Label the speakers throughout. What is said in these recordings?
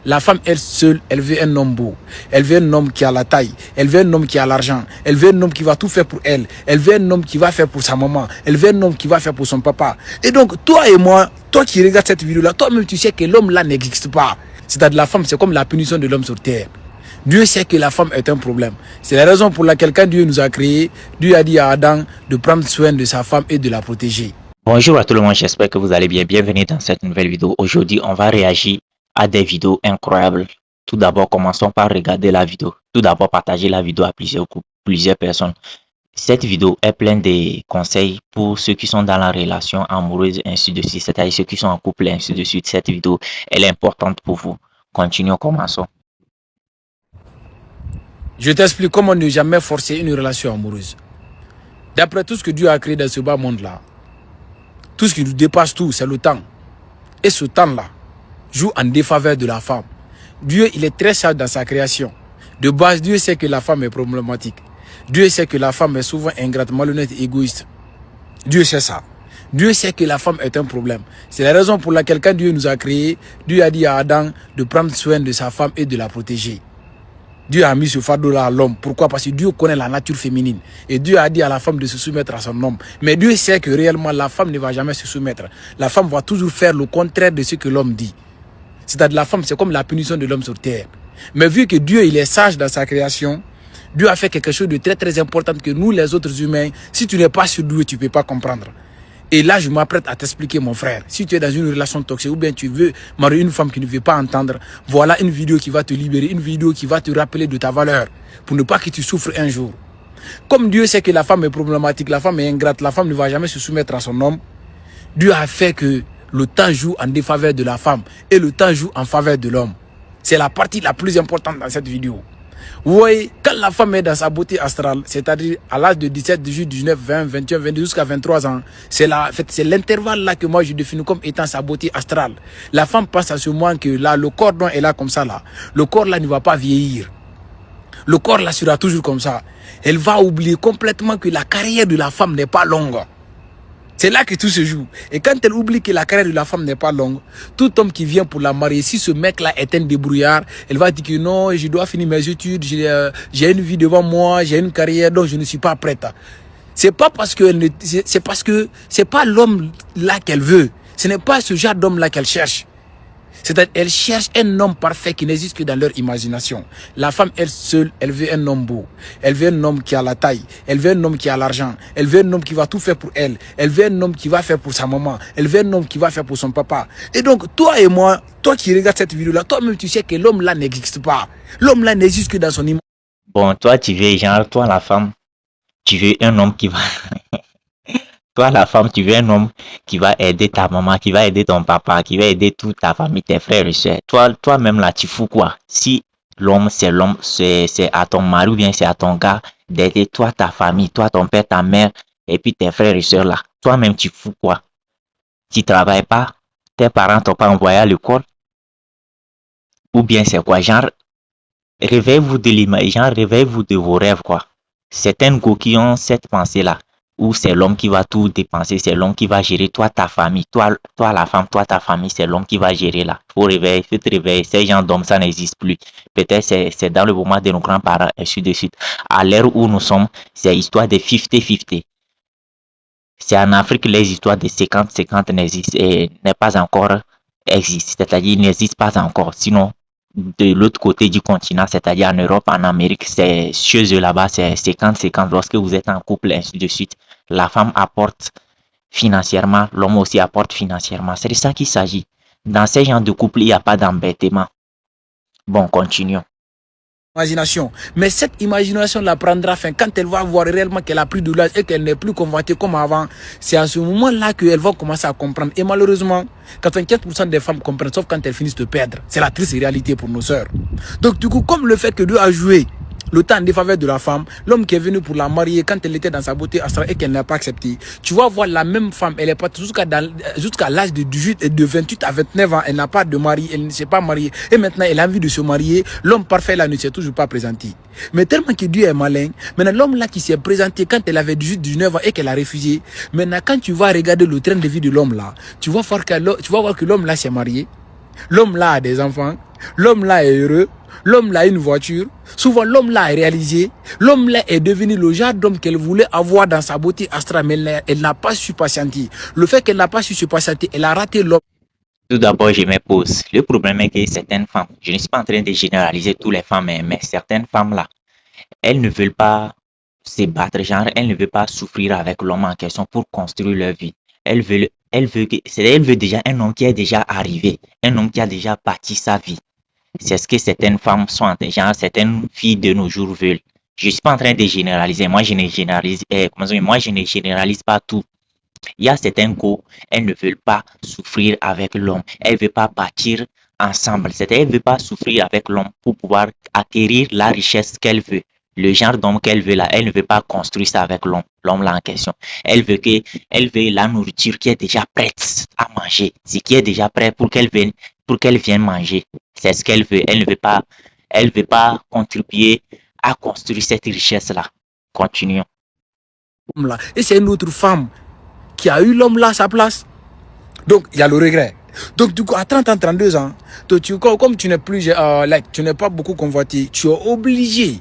Speaker 1: La femme, elle seule, elle veut un homme beau. Elle veut un homme qui a la taille. Elle veut un homme qui a l'argent. Elle veut un homme qui va tout faire pour elle. Elle veut un homme qui va faire pour sa maman. Elle veut un homme qui va faire pour son papa. Et donc, toi et moi, toi qui regardes cette vidéo-là, toi-même, tu sais que l'homme-là n'existe pas. C'est-à-dire la femme, c'est comme la punition de l'homme sur terre. Dieu sait que la femme est un problème. C'est la raison pour laquelle quand Dieu nous a créés, Dieu a dit à Adam de prendre soin de sa femme et de la protéger.
Speaker 2: Bonjour à tout le monde, j'espère que vous allez bien. Bienvenue dans cette nouvelle vidéo. Aujourd'hui, on va réagir à des vidéos incroyables. Tout d'abord, commençons par regarder la vidéo. Tout d'abord, partager la vidéo à plusieurs personnes. Cette vidéo est pleine de conseils pour ceux qui sont dans la relation amoureuse, ainsi de suite. C'est-à-dire ceux qui sont en couple, ainsi de suite. Cette vidéo, elle est importante pour vous. Continuons, commençons.
Speaker 1: Je t'explique comment ne jamais forcer une relation amoureuse. D'après tout ce que Dieu a créé dans ce bas monde-là, tout ce qui nous dépasse tout, c'est le temps. Et ce temps-là joue en défaveur de la femme. Dieu, il est très sage dans sa création. De base, Dieu sait que la femme est problématique. Dieu sait que la femme est souvent ingrate, malhonnête et égoïste. Dieu sait ça. Dieu sait que la femme est un problème. C'est la raison pour laquelle quand Dieu nous a créés, Dieu a dit à Adam de prendre soin de sa femme et de la protéger. Dieu a mis ce fardeau-là à l'homme. Pourquoi? Parce que Dieu connaît la nature féminine. Et Dieu a dit à la femme de se soumettre à son homme. Mais Dieu sait que réellement, la femme ne va jamais se soumettre. La femme va toujours faire le contraire de ce que l'homme dit. C'est-à-dire la femme, c'est comme la punition de l'homme sur terre. Mais vu que Dieu, il est sage dans sa création, Dieu a fait quelque chose de très très important que nous, les autres humains, si tu n'es pas surdoué, tu ne peux pas comprendre. Et là, je m'apprête à t'expliquer, mon frère. Si tu es dans une relation toxique ou bien tu veux marier une femme qui ne veut pas entendre, voilà une vidéo qui va te libérer, une vidéo qui va te rappeler de ta valeur pour ne pas que tu souffres un jour. Comme Dieu sait que la femme est problématique, la femme est ingrate, la femme ne va jamais se soumettre à son homme, Dieu a fait que le temps joue en défaveur de la femme et le temps joue en faveur de l'homme. C'est la partie la plus importante dans cette vidéo. Vous voyez, quand la femme est dans sa beauté astrale, c'est-à-dire à l'âge de 17, 18, 19, 20, 21, 22 jusqu'à 23 ans, c'est l'intervalle là que moi je définis comme étant sa beauté astrale. La femme passe à ce moment que là, le corps dont elle est là comme ça là, le corps là ne va pas vieillir. Le corps là sera toujours comme ça. Elle va oublier complètement que la carrière de la femme n'est pas longue. C'est là que tout se joue. Et quand elle oublie que la carrière de la femme n'est pas longue, tout homme qui vient pour la marier, si ce mec-là est un débrouillard, elle va dire que non, je dois finir mes études, j'ai une vie devant moi, j'ai une carrière, donc je ne suis pas prête. C'est pas parce que c'est parce que c'est pas l'homme là qu'elle veut. Ce n'est pas ce genre d'homme là qu'elle cherche. C'est-à-dire qu'elle cherche un homme parfait qui n'existe que dans leur imagination. La femme, elle seule, elle veut un homme beau. Elle veut un homme qui a la taille. Elle veut un homme qui a l'argent. Elle veut un homme qui va tout faire pour elle. Elle veut un homme qui va faire pour sa maman. Elle veut un homme qui va faire pour son papa. Et donc, toi et moi, toi qui regardes cette vidéo-là, toi-même, tu sais que l'homme-là n'existe pas. L'homme-là n'existe que dans son image.
Speaker 2: Bon, toi, tu veux, genre, toi, la femme, tu veux un homme qui va... Toi, la femme, tu veux un homme qui va aider ta maman, qui va aider ton papa, qui va aider toute ta famille, tes frères et soeurs. Toi-même, là, tu fous quoi? Si l'homme, c'est à ton mari ou bien c'est à ton gars d'aider toi, ta famille, toi, ton père, ta mère, et puis tes frères et soeurs, là. Toi-même, tu fous quoi? Tu travailles pas? Tes parents t'ont pas envoyé à l'école? Ou bien c'est quoi? Genre, réveillez-vous de l'image, genre, réveillez-vous de vos rêves, quoi. Certaines go qui ont cette pensée-là. Où c'est l'homme qui va tout dépenser, c'est l'homme qui va gérer toi, ta famille, toi la femme, toi ta famille, c'est l'homme qui va gérer là. Faut te réveiller, ces gens d'hommes, ça n'existe plus. Peut-être c'est dans le moment de nos grands-parents, et ainsi de suite. À l'ère où nous sommes, c'est histoire de 50-50. C'est en Afrique, les histoires de 50-50 n'existent et n'est pas encore existent. C'est-à-dire, ils n'existent pas encore. Sinon, de l'autre côté du continent, c'est-à-dire en Europe, en Amérique, c'est chez eux là-bas, c'est 50-50. Lorsque vous êtes en couple, ainsi de suite, la femme apporte financièrement, l'homme aussi apporte financièrement. C'est de ça qu'il s'agit. Dans ces genres de couple, il n'y a pas d'embêtement. Bon, continuons.
Speaker 1: Imagination. Mais cette imagination la prendra fin quand elle va voir réellement qu'elle a plus de l'âge et qu'elle n'est plus convoitée comme avant. C'est à ce moment-là qu'elle va commencer à comprendre. Et malheureusement, 95% des femmes comprennent, sauf quand elles finissent de perdre. C'est la triste réalité pour nos sœurs. Donc du coup, comme le fait que Dieu a joué le temps en défaveur de la femme, l'homme qui est venu pour la marier quand elle était dans sa beauté astrale et qu'elle n'a pas accepté, tu vas voir la même femme, elle est partie jusqu'à l'âge de 18 et de 28 à 29 ans, elle n'a pas de mari, elle ne s'est pas mariée et maintenant elle a envie de se marier, l'homme parfait là ne s'est toujours pas présenté. Mais tellement que Dieu est malin, maintenant l'homme là qui s'est présenté quand elle avait 18, 19 ans et qu'elle a refusé, maintenant quand tu vas regarder le train de vie de l'homme là, tu vas voir que l'homme là s'est marié, l'homme là a des enfants, L'homme là est heureux. L'homme là a une voiture. Souvent, l'homme là est réalisé. L'homme là est devenu le genre d'homme qu'elle voulait avoir dans sa beauté astrale, mais elle n'a pas su patienter. Le fait qu'elle n'a pas su se patienter, elle a raté l'homme.
Speaker 2: Tout d'abord, je me pose. Le problème est que certaines femmes, je ne suis pas en train de généraliser toutes les femmes, mais certaines femmes là, elles ne veulent pas se battre, genre, elles ne veulent pas souffrir avec l'homme en question pour construire leur vie. Elle veut déjà un homme qui est déjà arrivé, un homme qui a déjà bâti sa vie. C'est ce que certaines femmes sont, genre, certaines filles de nos jours veulent. Je ne suis pas en train de généraliser. Moi, je ne généralise pas tout. Il y a certains go, elles ne veulent pas souffrir avec l'homme. Elles ne veulent pas bâtir ensemble. C'est-à-dire, elles ne veulent pas souffrir avec l'homme pour pouvoir acquérir la richesse qu'elle veut. Le genre d'homme qu'elle veut là, elle ne veut pas construire ça avec l'homme là en question. Elle veut la nourriture qui est déjà prête à manger. Ce qui est déjà prêt pour qu'elle vienne manger. C'est ce qu'elle veut. Elle ne veut pas contribuer à construire cette richesse là. Continuons.
Speaker 1: Et c'est une autre femme qui a eu l'homme là à sa place. Donc, il y a le regret. Donc, du coup, à 30 ans, 32 ans, comme tu n'es plus, tu n'es pas beaucoup convoité, tu es obligé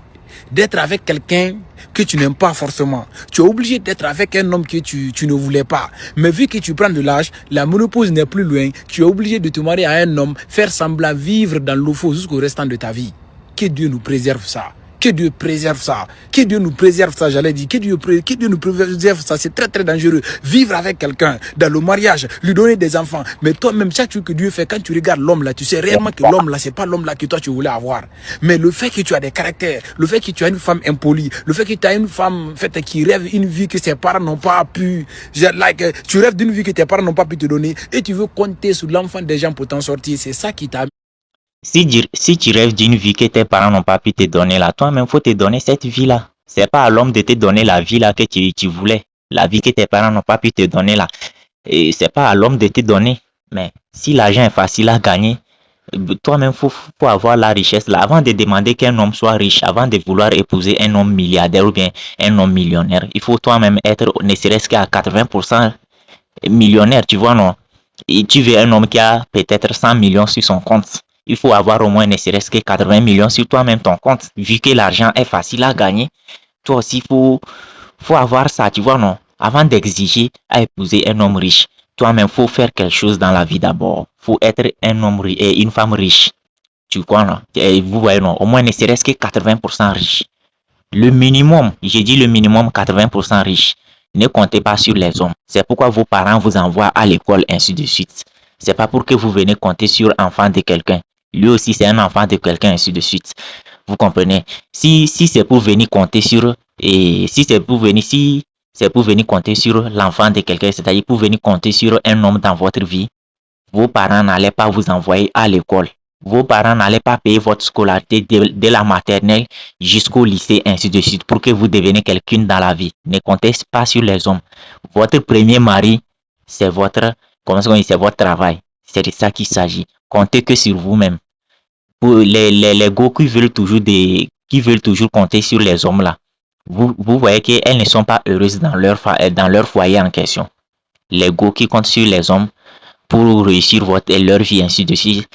Speaker 1: d'être avec quelqu'un que tu n'aimes pas forcément. Tu es obligé d'être avec un homme que tu ne voulais pas. Mais vu que tu prends de l'âge, la ménopause n'est plus loin, tu es obligé de te marier à un homme, faire semblant vivre dans l'eau fausse jusqu'au restant de ta vie. Que Dieu nous préserve ça. Que Dieu préserve ça. Que Dieu nous préserve ça, j'allais dire. Que Dieu nous préserve ça. C'est très, très dangereux. Vivre avec quelqu'un, dans le mariage, lui donner des enfants. Mais toi-même, chaque chose que Dieu fait, quand tu regardes l'homme là, tu sais réellement que l'homme là, c'est pas l'homme là que toi tu voulais avoir. Mais le fait que tu as des caractères, le fait que tu as une femme impolie, le fait que tu as une femme faite qui rêve une vie que ses parents n'ont pas pu, tu rêves d'une vie que tes parents n'ont pas pu te donner et tu veux compter sur l'enfant des gens pour t'en sortir. C'est ça qui t'a.
Speaker 2: Si tu rêves d'une vie que tes parents n'ont pas pu te donner là, toi-même, faut te donner cette vie-là. C'est pas à l'homme de te donner la vie là que tu voulais. La vie que tes parents n'ont pas pu te donner là. Et c'est pas à l'homme de te donner. Mais si l'argent est facile à gagner, toi-même, faut avoir la richesse là. Avant de demander qu'un homme soit riche, avant de vouloir épouser un homme milliardaire ou bien un homme millionnaire, il faut toi-même être ne serait-ce qu'à 80% millionnaire, tu vois, non? Et tu veux un homme qui a peut-être 100 millions sur son compte. Il faut avoir au moins ne serait-ce que 80 millions sur toi-même ton compte. Vu que l'argent est facile à gagner, toi aussi, faut avoir ça, tu vois, non? Avant d'exiger à épouser un homme riche, toi-même, faut faire quelque chose dans la vie d'abord. Faut être un homme et une femme riche. Tu vois, non? Et vous voyez, non? Au moins ne serait-ce que 80% riche. Le minimum, j'ai dit le minimum 80% riche. Ne comptez pas sur les hommes. C'est pourquoi vos parents vous envoient à l'école, ainsi de suite. C'est pas pour que vous venez compter sur l'enfant de quelqu'un. Lui aussi, c'est un enfant de quelqu'un, ainsi de suite. Vous comprenez? Si c'est pour venir compter sur, et si c'est pour venir compter sur l'enfant de quelqu'un, c'est-à-dire pour venir compter sur un homme dans votre vie, vos parents n'allaient pas vous envoyer à l'école. Vos parents n'allaient pas payer votre scolarité de la maternelle jusqu'au lycée, ainsi de suite, pour que vous deveniez quelqu'un dans la vie. Ne comptez pas sur les hommes. Votre premier mari, c'est votre travail. C'est de ça qu'il s'agit. Comptez que sur vous-même. Pour les go qui veulent toujours compter sur les hommes là, vous voyez qu'elles ne sont pas heureuses dans leur foyer en question. Les go qui comptent sur les hommes pour réussir leur vie, ainsi de suite,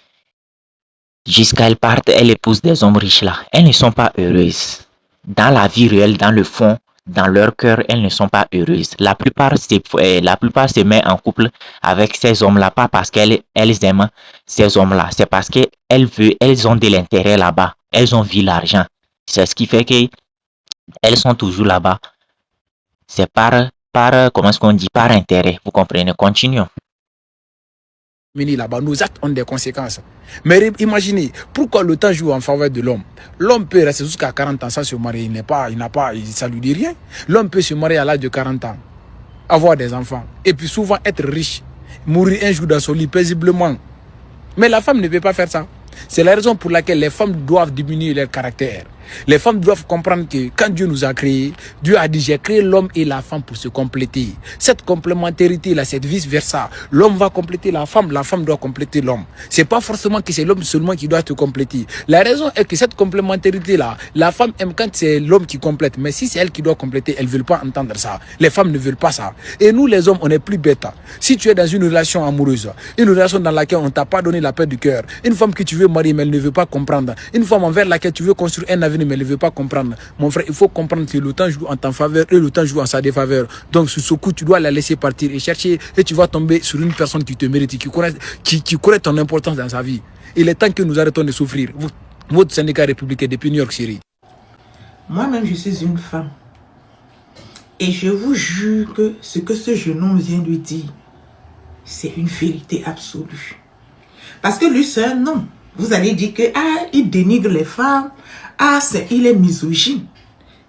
Speaker 2: jusqu'à elles partent, elles épousent des hommes riches là. Elles ne sont pas heureuses. Dans la vie réelle, dans le fond, dans leur cœur, elles ne sont pas heureuses. La plupart se mettent en couple avec ces hommes-là, pas parce qu'elles aiment ces hommes-là. C'est parce qu'elles ont de l'intérêt là-bas. Elles ont vu l'argent. C'est ce qui fait qu'elles sont toujours là-bas. C'est comment est-ce qu'on dit, par intérêt. Vous comprenez? Continuons.
Speaker 1: Là-bas, nos actes ont des conséquences. Mais imaginez, pourquoi le temps joue en faveur de l'homme? L'homme peut rester jusqu'à 40 ans sans se marier, ça lui dit rien. L'homme peut se marier à l'âge de 40 ans, avoir des enfants, et puis souvent être riche, mourir un jour dans son lit paisiblement. Mais la femme ne peut pas faire ça. C'est la raison pour laquelle les femmes doivent diminuer leur caractère. Les femmes doivent comprendre que quand Dieu nous a créés, Dieu a dit, j'ai créé l'homme et la femme pour se compléter. Cette complémentarité-là, c'est vice-versa. L'homme va compléter la femme doit compléter l'homme. C'est pas forcément que c'est l'homme seulement qui doit te compléter. La raison est que cette complémentarité-là, la femme aime quand c'est l'homme qui complète. Mais si c'est elle qui doit compléter, elles ne veulent pas entendre ça. Les femmes ne veulent pas ça. Et nous, les hommes, on est plus bêtes. Si tu es dans une relation amoureuse, une relation dans laquelle on ne t'a pas donné la paix du cœur, une femme que tu veux marier, mais elle ne veut pas comprendre, une femme envers laquelle tu veux construire un avenir, mais elle ne veut pas comprendre. Mon frère, il faut comprendre que le temps joue en ta faveur et le temps joue en sa défaveur. Donc, sur ce coup, tu dois la laisser partir et chercher, et tu vas tomber sur une personne qui te mérite, qui connaît ton importance dans sa vie. Il est temps que nous arrêtons de souffrir. Votre syndicat républicain depuis New York City.
Speaker 3: Moi-même, je suis une femme. Et je vous jure que ce que ce jeune homme vient de dire, c'est une vérité absolue. Parce que lui, c'est un homme. Vous allez dire que il dénigre les femmes. Il est misogyne.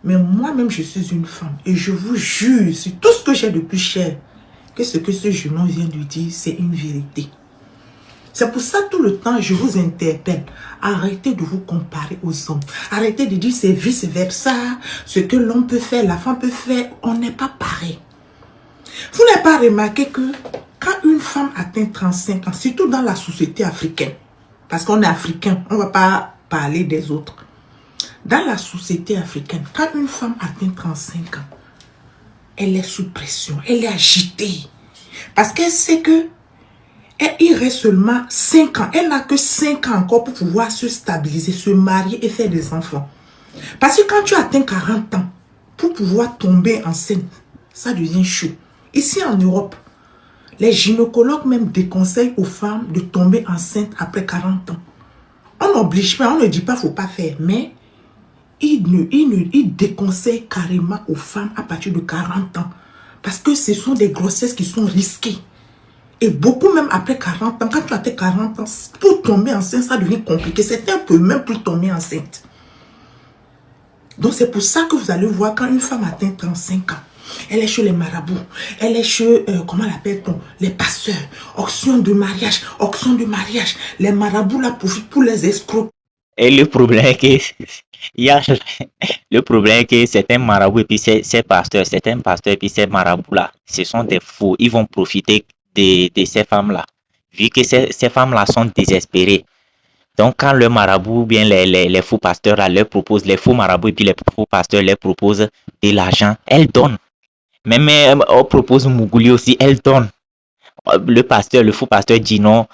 Speaker 3: Mais moi-même, je suis une femme. Et je vous jure, sur tout ce que j'ai de plus cher, que ce que ce jeune homme vient de dire, c'est une vérité. C'est pour ça tout le temps, je vous interpelle. Arrêtez de vous comparer aux hommes. Arrêtez de dire c'est vice-versa. Ce que l'homme peut faire, la femme peut faire. On n'est pas pareil. Vous n'avez pas remarqué que quand une femme atteint 35 ans, surtout dans la société africaine, parce qu'on est africain, on ne va pas parler des autres. Dans la société africaine, quand une femme atteint 35 ans, elle est sous pression, elle est agitée. Parce qu'elle sait que il reste seulement 5 ans. Elle n'a que 5 ans encore pour pouvoir se stabiliser, se marier et faire des enfants. Parce que quand tu atteins 40 ans, pour pouvoir tomber enceinte, ça devient chaud. Ici en Europe, les gynécologues même déconseillent aux femmes de tomber enceinte après 40 ans. On n'oblige pas, on ne dit pas qu'il ne faut pas faire, mais ils déconseillent carrément aux femmes à partir de 40 ans. Parce que ce sont des grossesses qui sont risquées. Et beaucoup même après 40 ans, quand tu as tes 40 ans, pour tomber enceinte, ça devient compliqué. Certains peuvent même plus tomber enceinte. Donc c'est pour ça que vous allez voir quand une femme atteint 35 ans, elle est chez les marabouts, elle est chez, comment l'appelle-t-on, les pasteurs, auction de mariage. Les marabouts là profitent pour les escrocs.
Speaker 2: Et le problème est que le problème est que certains marabouts et puis ces pasteurs, certains pasteurs et puis ces marabouts là, ce sont des faux. Ils vont profiter de ces femmes-là, vu que ces femmes-là sont désespérées. Donc, quand le marabout ou bien les faux pasteurs là, leur proposent, les faux marabouts et puis les faux pasteurs leur proposent de l'argent, elles donnent. Même on propose Mougouli aussi, elles donnent. Le faux pasteur dit non,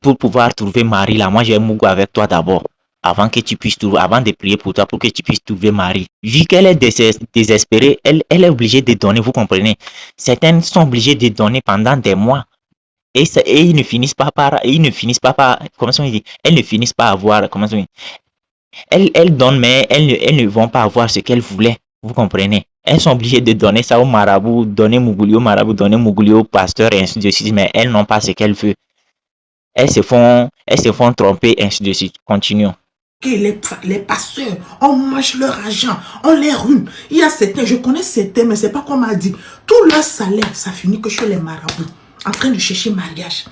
Speaker 2: pour pouvoir trouver Marie là, moi j'ai Mougou avec toi d'abord. Avant que tu puisses trouver, avant de prier pour toi, pour que tu puisses trouver Marie. Vu qu'elle est désespérée, elle est obligée de donner, vous comprenez. Certaines sont obligées de donner pendant des mois. Et ils ne finissent pas par, comment on dit, elles ne finissent pas à avoir, comment on dit, elles donnent, mais elles ne vont pas avoir ce qu'elles voulaient, vous comprenez. Elles sont obligées de donner ça au marabout, donner Mougouli au marabout, donner Mougouli au pasteur, et ainsi de suite, mais elles n'ont pas ce qu'elles veulent. Elles se font tromper, ainsi de suite. Continuons.
Speaker 3: Les pasteurs, on mange leur argent, on les ruine. Il y a certains, je connais certains, mais c'est pas comme on m'a dit. Tout leur salaire, ça finit que chez les marabouts, en train de chercher mariage.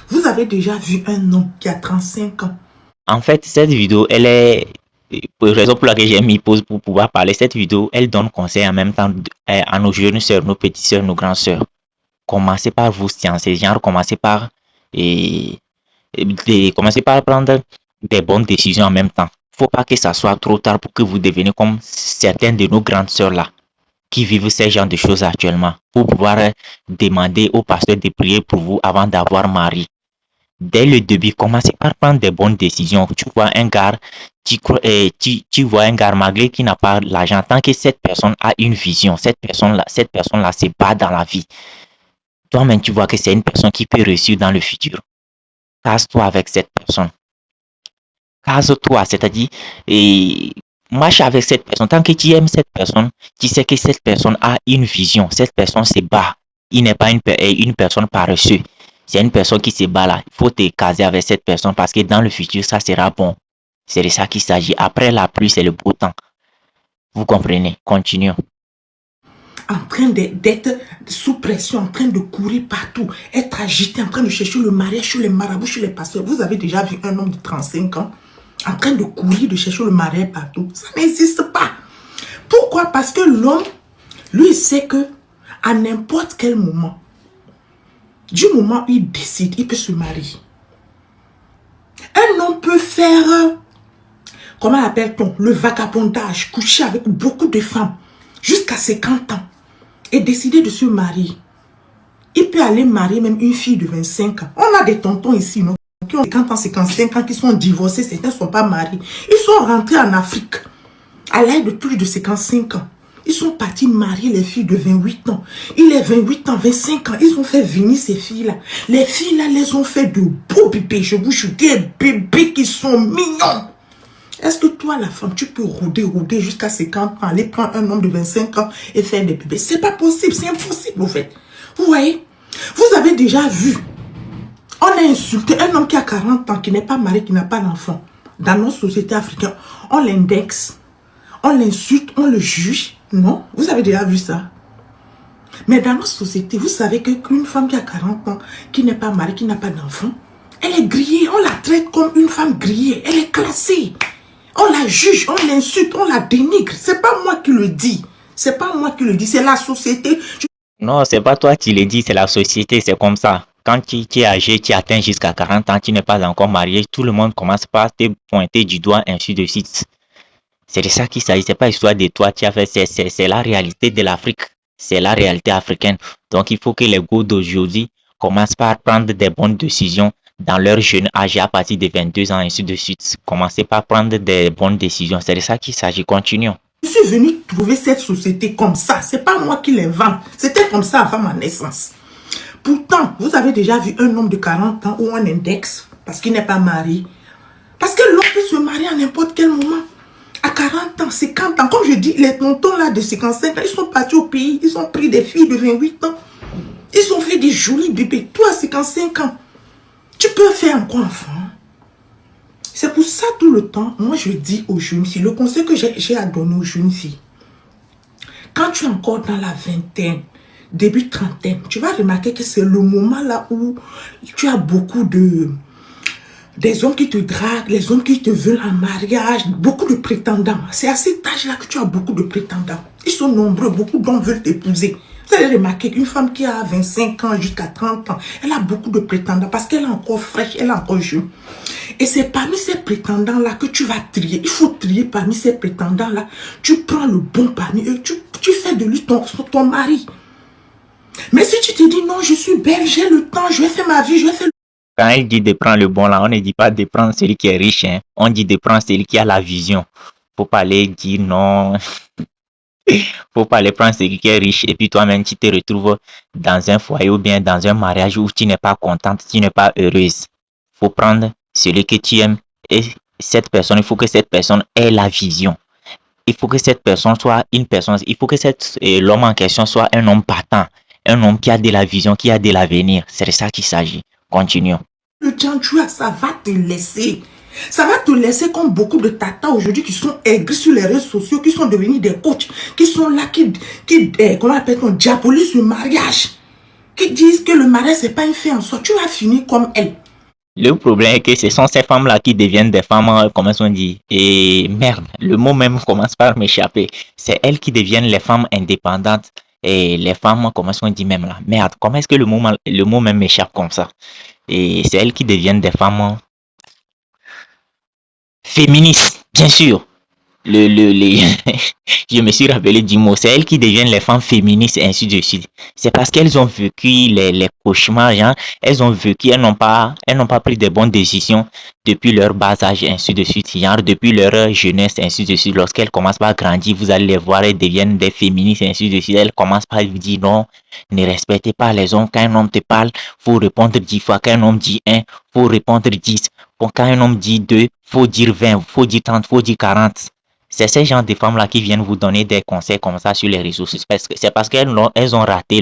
Speaker 3: Vous avez déjà vu un homme qui a 35 ans.
Speaker 2: En fait, cette vidéo, elle est, pour raison pour laquelle j'ai mis pause pour pouvoir parler, cette vidéo, elle donne conseil en même temps à nos jeunes sœurs, nos petites sœurs, nos grandes sœurs. Commencez par vous sciencer, genre, commencez par prendre des bonnes décisions en même temps. Faut pas que ça soit trop tard pour que vous deveniez comme certaines de nos grandes sœurs là, qui vivent ces genres de choses actuellement, pour pouvoir demander au pasteur de prier pour vous avant d'avoir mari. Dès le début, commencez par prendre des bonnes décisions. Tu vois un gars, tu vois un gars malgré qui n'a pas l'argent, tant que cette personne a une vision, cette personne-là se bat dans la vie. Toi-même, tu vois que c'est une personne qui peut réussir dans le futur. Casse-toi avec cette personne. Case-toi, c'est-à-dire, marche avec cette personne. Tant que tu aimes cette personne, tu sais que cette personne a une vision. Cette personne se bat. Il n'est pas une personne paresseuse. C'est une personne qui se bat là. Il faut te caser avec cette personne parce que dans le futur, ça sera bon. C'est de ça qu'il s'agit. Après la pluie, c'est le beau temps. Vous comprenez? Continuons.
Speaker 3: En train d'être sous pression, en train de courir partout, être agité, en train de chercher le mariage chez les marabouts, chez les pasteurs. Vous avez déjà vu un homme de 35 ans en train de courir, de chercher le mariage partout. Ça n'existe pas. Pourquoi? Parce que l'homme, lui, sait que à n'importe quel moment, du moment où il décide, il peut se marier. Un homme peut faire, comment appelle-t-on, le vagabondage, coucher avec beaucoup de femmes jusqu'à 50 ans et décider de se marier. Il peut aller marier même une fille de 25 ans. On a des tontons ici, non, qui ont 50 ans, 55 ans, qui sont divorcés, certains ne sont pas mariés. Ils sont rentrés en Afrique à l'âge de plus de 55 ans. Ils sont partis marier les filles de 28 ans. Il est 28 ans, 25 ans. Ils ont fait venir ces filles-là. Les filles-là les ont fait de beaux bébés. Je vous jure, des bébés qui sont mignons. Est-ce que toi, la femme, tu peux rôder jusqu'à 50 ans, aller prendre un homme de 25 ans et faire des bébés? C'est pas possible, c'est impossible, en fait. Vous voyez? Vous avez déjà vu, on a insulté un homme qui a 40 ans, qui n'est pas marié, qui n'a pas d'enfant. Dans nos sociétés africaines, on l'indexe, on l'insulte, on le juge. Non, vous avez déjà vu ça. Mais dans nos sociétés, vous savez qu'une femme qui a 40 ans, qui n'est pas mariée, qui n'a pas d'enfant, elle est grillée, on la traite comme une femme grillée, elle est classée. On la juge, on l'insulte, on la dénigre. C'est pas moi qui le dis. C'est pas moi qui le dis, c'est la société.
Speaker 2: Non, c'est pas toi qui le dis, c'est la société, c'est comme ça. Quand tu es âgé, tu atteins jusqu'à 40 ans, tu n'es pas encore marié, tout le monde commence par te pointer du doigt, ainsi de suite. C'est de ça qu'il s'agit, c'est pas histoire de toi, tu as fait, c'est la réalité de l'Afrique, c'est la réalité africaine. Donc il faut que les gars d'aujourd'hui commencent par prendre des bonnes décisions dans leur jeune âge, à partir de 22 ans, ainsi de suite. Commencez par prendre des bonnes décisions, c'est de ça qu'il s'agit, continuons.
Speaker 3: Je suis venu trouver cette société comme ça, c'est pas moi qui l'invente, c'était comme ça avant ma naissance. Pourtant, vous avez déjà vu un homme de 40 ans où on indexe parce qu'il n'est pas marié. Parce que l'homme peut se marier à n'importe quel moment. À 40 ans, 50 ans, comme je dis, les tontons là de 55 ans, ils sont partis au pays, ils ont pris des filles de 28 ans. Ils ont fait des jolis bébés. Toi, à 55 ans, tu peux faire encore enfant. C'est pour ça tout le temps, moi je dis aux jeunes filles, le conseil que j'ai à donner aux jeunes filles, quand tu es encore dans la vingtaine, début trentaine, tu vas remarquer que c'est le moment là où tu as beaucoup des hommes qui te draguent, les hommes qui te veulent en mariage, beaucoup de prétendants. C'est à cet âge-là que tu as beaucoup de prétendants. Ils sont nombreux, beaucoup d'hommes veulent t'épouser. Vous allez remarquer qu'une femme qui a 25 ans jusqu'à 30 ans, elle a beaucoup de prétendants parce qu'elle est encore fraîche, elle est encore jeune. Et c'est parmi ces prétendants-là que tu vas trier. Il faut trier parmi ces prétendants-là. Tu prends le bon parmi eux, tu fais de lui ton mari. Mais si tu te dis non, je suis belle, j'ai le temps, je vais faire ma vie, je vais faire...
Speaker 2: Quand il dit de prendre le bon là, on ne dit pas de prendre celui qui est riche, hein. On dit de prendre celui qui a la vision. Faut pas aller dire non. Faut pas aller prendre celui qui est riche et puis toi-même tu te retrouves dans un foyer ou bien dans un mariage où tu n'es pas contente, tu n'es pas heureuse. Faut prendre celui que tu aimes et cette personne, il faut que cette personne ait la vision. Il faut que cette personne soit une personne, il faut que l'homme en question soit un homme partant, un homme qui a de la vision, qui a de l'avenir. C'est de ça qu'il s'agit. Continuons.
Speaker 3: Le temps tu as, ça va te laisser. Ça va te laisser comme beaucoup de tatas aujourd'hui qui sont aigris sur les réseaux sociaux, qui sont devenus des coachs, qui sont là, qui comment appelle-t-on, diabolisent le mariage, qui disent que le mariage c'est pas une fin en soi. Tu vas finir comme elle.
Speaker 2: Le problème est que ce sont ces femmes-là qui deviennent des femmes, comment on dit, et merde, le mot même commence par m'échapper. C'est elles qui deviennent les femmes indépendantes et les femmes, comment on dit même là. Merde, comment est-ce que le mot même m'échappe comme ça? Et c'est elles qui deviennent des femmes féministes, bien sûr. Je me suis rappelé du mot, c'est elles qui deviennent les femmes féministes et ainsi de suite. C'est parce qu'elles ont vécu les cauchemars, hein. Elles ont vécu, elles n'ont pas pris de bonnes décisions depuis leur bas âge, ainsi de suite, genre depuis leur jeunesse, ainsi de suite. Lorsqu'elles commencent par grandir, vous allez les voir, elles deviennent des féministes, ainsi de suite. Elles commencent par dire non, ne respectez pas les hommes. Quand un homme te parle, faut répondre 10 fois. Quand un homme dit 1, faut répondre 10. Quand un homme dit 2, faut dire 20, faut dire 30, faut dire 40. C'est ces gens de femmes-là qui viennent vous donner des conseils comme ça sur les réseaux sociaux. C'est parce qu'elles ont raté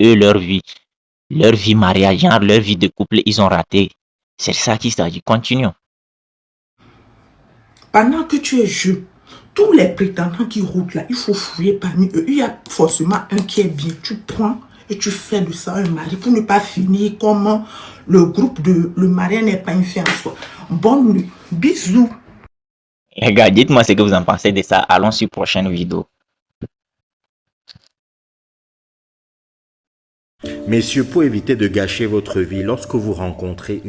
Speaker 2: leur vie mariage, genre leur vie de couple, ils ont raté. C'est ça qui s'agit. Continuons.
Speaker 3: Pendant que tu es jeune, tous les prétendants qui roulent là, il faut fouiller parmi eux. Il y a forcément un qui est bien. Tu prends et tu fais de ça un mari pour ne pas finir comme le groupe de le mariage n'est pas une fin en soi. Bonne nuit. Bisous.
Speaker 2: Les gars, dites-moi ce que vous en pensez de ça. Allons sur prochaine vidéo.
Speaker 4: Messieurs, pour éviter de gâcher votre vie, lorsque vous rencontrez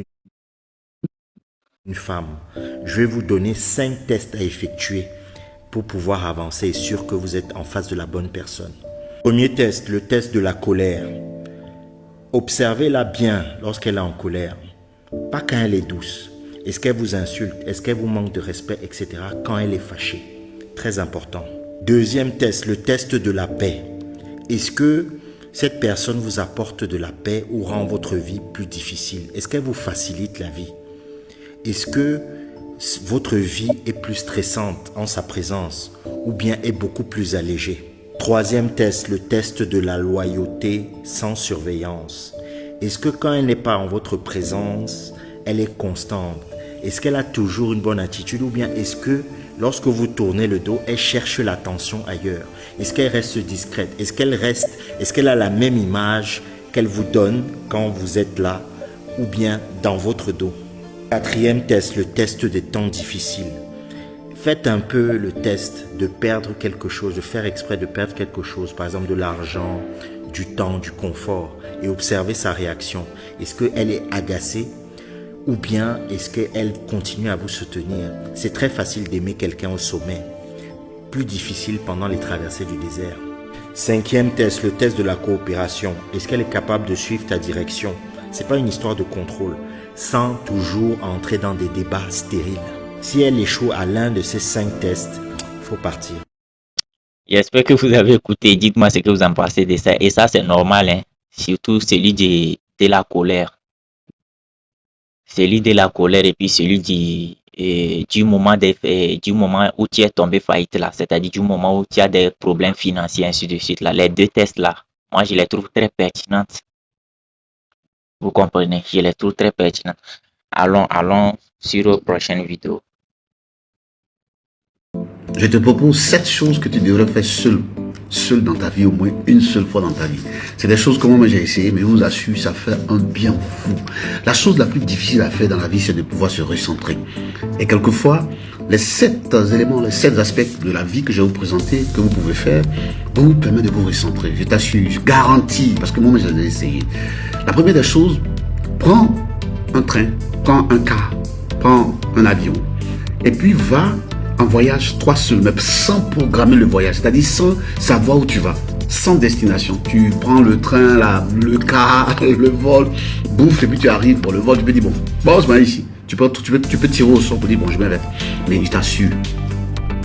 Speaker 4: une femme, je vais vous donner 5 tests à effectuer pour pouvoir avancer et être sûr que vous êtes en face de la bonne personne. Premier test, le test de la colère. Observez-la bien lorsqu'elle est en colère. Pas quand elle est douce. Est-ce qu'elle vous insulte? Est-ce qu'elle vous manque de respect, etc. quand elle est fâchée? Très important. Deuxième test, le test de la paix. Est-ce que cette personne vous apporte de la paix ou rend votre vie plus difficile? Est-ce qu'elle vous facilite la vie? Est-ce que votre vie est plus stressante en sa présence ou bien est beaucoup plus allégée? Troisième test, le test de la loyauté sans surveillance. Est-ce que quand elle n'est pas en votre présence, elle est constante? Est-ce qu'elle a toujours une bonne attitude ou bien est-ce que lorsque vous tournez le dos, elle cherche l'attention ailleurs? Est-ce qu'elle reste discrète? Est-ce qu'elle a la même image qu'elle vous donne quand vous êtes là ou bien dans votre dos? Quatrième test, le test des temps difficiles. Faites un peu le test de perdre quelque chose, de faire exprès de perdre quelque chose, par exemple de l'argent, du temps, du confort, et observez sa réaction. Est-ce qu'elle est agacée ou bien est-ce qu'elle continue à vous soutenir? C'est très facile d'aimer quelqu'un au sommet, plus difficile pendant les traversées du désert. Cinquième test, le test de la coopération. Est-ce qu'elle est capable de suivre ta direction? C'est pas une histoire de contrôle, sans toujours entrer dans des débats stériles. Si elle échoue à l'un de ces 5 tests, il faut partir.
Speaker 2: J'espère que vous avez écouté. Dites-moi ce que vous en pensez de ça. Et ça, c'est normal, hein. Surtout celui de la colère. Celui de la colère et puis celui du moment où tu es tombé faillite là. C'est-à-dire du moment où tu as des problèmes financiers, ainsi de suite là. Les 2 tests là, moi, je les trouve très pertinentes. Vous comprenez? Je les trouve très pertinentes. Allons sur la prochaine vidéo.
Speaker 5: Je te propose 7 choses que tu devrais faire seul dans ta vie, au moins une seule fois dans ta vie. C'est des choses que moi j'ai essayé, mais je vous assure, ça fait un bien fou. La chose la plus difficile à faire dans la vie, c'est de pouvoir se recentrer. Et quelquefois, les 7 éléments, les 7 aspects de la vie que je vais vous présenter, que vous pouvez faire, vont vous permettre de vous recentrer. Je t'assure, je garantis, parce que moi j'ai essayé. La première des choses, prends un train, prends un car, prends un avion, et puis va en voyage toi seul, mais sans programmer le voyage, c'est-à-dire sans savoir où tu vas, sans destination. Tu prends le train, le car, le vol, bouffe, et puis tu arrives pour le vol, tu peux dire bon, c'est ici. Tu peux tirer au sort pour dire bon, je m'arrête. Mais je t'assure,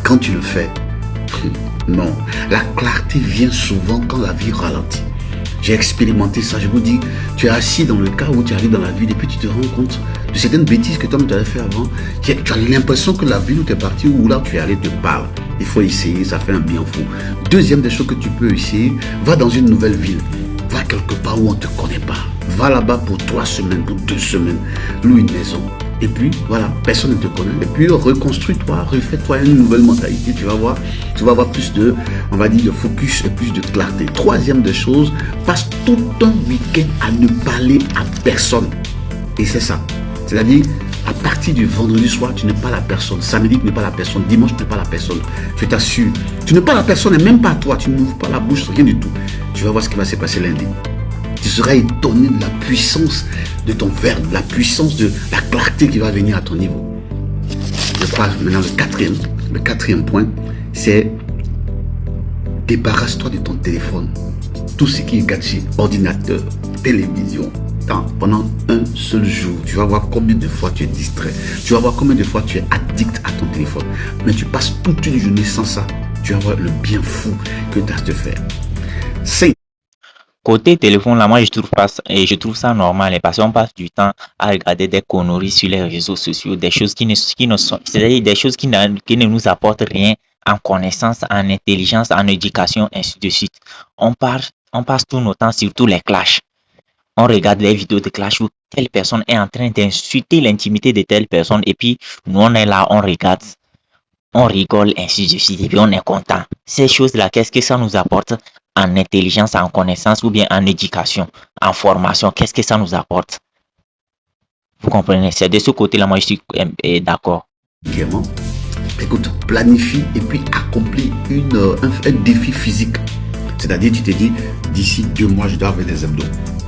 Speaker 5: quand tu le fais, non, la clarté vient souvent quand la vie ralentit. J'ai expérimenté ça, je vous dis, tu es assis dans le cas où tu arrives dans la ville et puis tu te rends compte de certaines bêtises que toi tu avais fait avant. Tu as l'impression que la ville où tu es parti ou là où tu es allé te parle. Il faut essayer, ça fait un bien fou. Deuxième des choses que tu peux essayer, va dans une nouvelle ville. Va quelque part où on ne te connaît pas. Va là-bas pour 3 semaines, pour 2 semaines. Loue une maison. Et puis, voilà, personne ne te connaît. Et puis, reconstruis-toi, refais-toi une nouvelle mentalité. Tu vas avoir plus de, on va dire, de focus et plus de clarté. Troisième des choses, passe tout ton week-end à ne parler à personne. Et c'est ça. C'est-à-dire, à partir du vendredi soir, tu n'es pas la personne. Samedi, tu n'es pas la personne. Dimanche, tu n'es pas la personne. Je t'assure. Tu n'es pas la personne et même pas toi. Tu n'ouvres pas la bouche, rien du tout. Tu vas voir ce qui va se passer lundi. Tu seras étonné de la puissance de ton verbe, de la puissance de la clarté qui va venir à ton niveau. Je crois maintenant le quatrième point, c'est débarrasse-toi de ton téléphone. Tout ce qui est gadget, ordinateur, télévision. Pendant un seul jour, tu vas voir combien de fois tu es distrait. Tu vas voir combien de fois tu es addict à ton téléphone. Mais tu passes toute une journée sans ça. Tu vas voir le bien fou que tu as à te faire. 5.
Speaker 2: Côté téléphone, là, moi, je trouve ça normal, parce qu'on passe du temps à regarder des conneries sur les réseaux sociaux, des choses qui ne sont, c'est-à-dire des choses qui ne nous apportent rien en connaissance, en intelligence, en éducation, ainsi de suite. On passe tout notre temps sur tous les clashs. On regarde les vidéos de clash où telle personne est en train d'insulter l'intimité de telle personne, et puis nous, on est là, on regarde, on rigole, ainsi de suite, et puis on est content. Ces choses-là, qu'est-ce que ça nous apporte en intelligence, en connaissance, ou bien en éducation, en formation? Qu'est-ce que ça nous apporte? Vous comprenez? C'est de ce côté-là, moi, je suis d'accord.
Speaker 5: Clairement, écoute, planifie et puis accomplis un défi physique. C'est-à-dire, tu te dis, d'ici 2 mois, je dois avoir des abdos.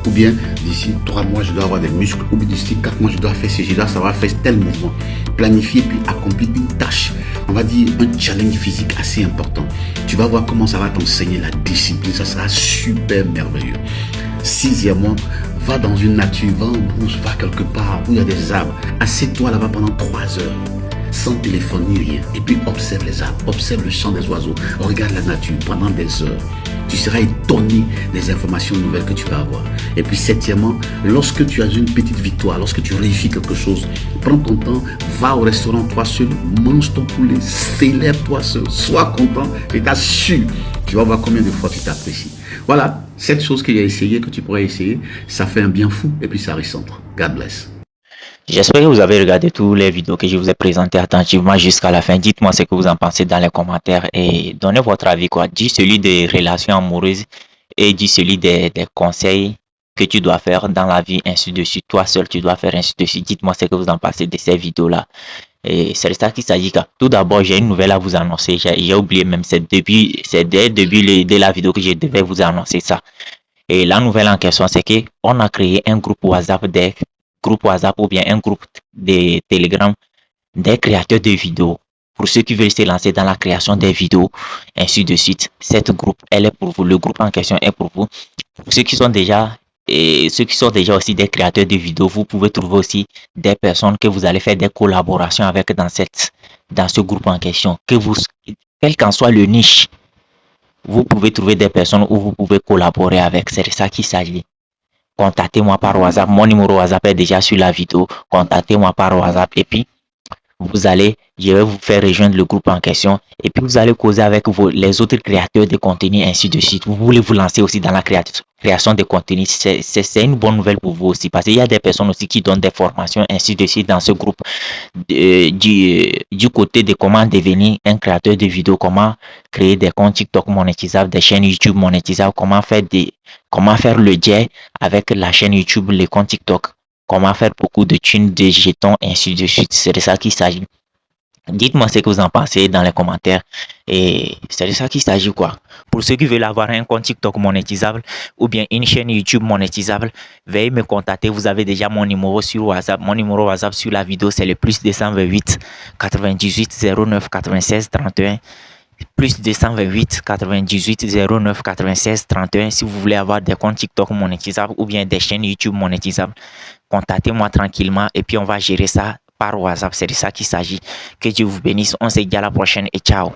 Speaker 5: Ou bien, d'ici 3 mois, je dois avoir des muscles. Ou bien, d'ici 4 mois, je dois faire ceci, je dois savoir faire tel mouvement. Planifie et puis accomplis une tâche. On va dire un challenge physique assez important. Tu vas voir comment ça va t'enseigner la discipline. Ça sera super merveilleux. 6e, va dans une nature, va en brousse, va quelque part où il y a des arbres. Assieds-toi là-bas pendant 3 heures. Sans téléphone ni rien. Et puis observe les arbres, observe le chant des oiseaux. Regarde la nature pendant des heures. Tu seras étonné des informations nouvelles que tu vas avoir. Et puis 7e, lorsque tu as une petite victoire, lorsque tu réussis quelque chose, prends ton temps, va au restaurant toi seul, mange ton poulet, célèbre-toi seul, sois content et t'assure. Tu vas voir combien de fois tu t'apprécies. Voilà, 7 choses que j'ai essayé, que tu pourrais essayer. Ça fait un bien fou et puis ça recentre. God bless.
Speaker 2: J'espère que vous avez regardé toutes les vidéos que je vous ai présentées attentivement jusqu'à la fin. Dites-moi ce que vous en pensez dans les commentaires et donnez votre avis, quoi. Dis celui des relations amoureuses et dis celui des conseils que tu dois faire dans la vie, ainsi de suite. Toi seul, tu dois faire ainsi de suite. Dites-moi ce que vous en pensez de ces vidéos-là. Et c'est de ça qu'il s'agit. Tout d'abord, j'ai une nouvelle à vous annoncer. J'ai oublié même, c'est dès le début de la vidéo que je devais vous annoncer ça. Et la nouvelle en question, c'est qu'on a créé un groupe WhatsApp ou bien un groupe de Telegram des créateurs de vidéos. Pour ceux qui veulent se lancer dans la création des vidéos, ainsi de suite, cette groupe, elle est pour vous. Le groupe en question est pour vous. Pour ceux qui sont déjà aussi des créateurs de vidéos, vous pouvez trouver aussi des personnes que vous allez faire des collaborations avec dans ce groupe en question. Quel qu'en soit le niche, vous pouvez trouver des personnes où vous pouvez collaborer avec. C'est de ça qu'il s'agit. Contactez-moi par WhatsApp. Mon numéro WhatsApp est déjà sur la vidéo. Contactez-moi par WhatsApp et puis je vais vous faire rejoindre le groupe en question et puis vous allez causer avec les autres créateurs de contenu, ainsi de suite. Vous voulez vous lancer aussi dans la création de contenu, c'est une bonne nouvelle pour vous aussi, parce qu'il y a des personnes aussi qui donnent des formations, ainsi de suite, dans ce groupe du côté de comment devenir un créateur de vidéos, comment créer des comptes TikTok monétisables, des chaînes YouTube monétisables, comment faire le jet avec la chaîne YouTube, les comptes TikTok, comment faire beaucoup de thunes, de jetons, ainsi de suite. C'est de ça qu'il s'agit. Dites-moi ce que vous en pensez dans les commentaires. Et c'est de ça qu'il s'agit, quoi. Pour ceux qui veulent avoir un compte TikTok monétisable ou bien une chaîne YouTube monétisable, veuillez me contacter. Vous avez déjà mon numéro sur WhatsApp. Mon numéro WhatsApp sur la vidéo, c'est le +228 98 09 96 31. +228 98 09 96 31. Si vous voulez avoir des comptes TikTok monétisables ou bien des chaînes YouTube monétisables, contactez-moi tranquillement et puis on va gérer ça par WhatsApp. C'est de ça qu'il s'agit. Que Dieu vous bénisse. On se dit à la prochaine et ciao.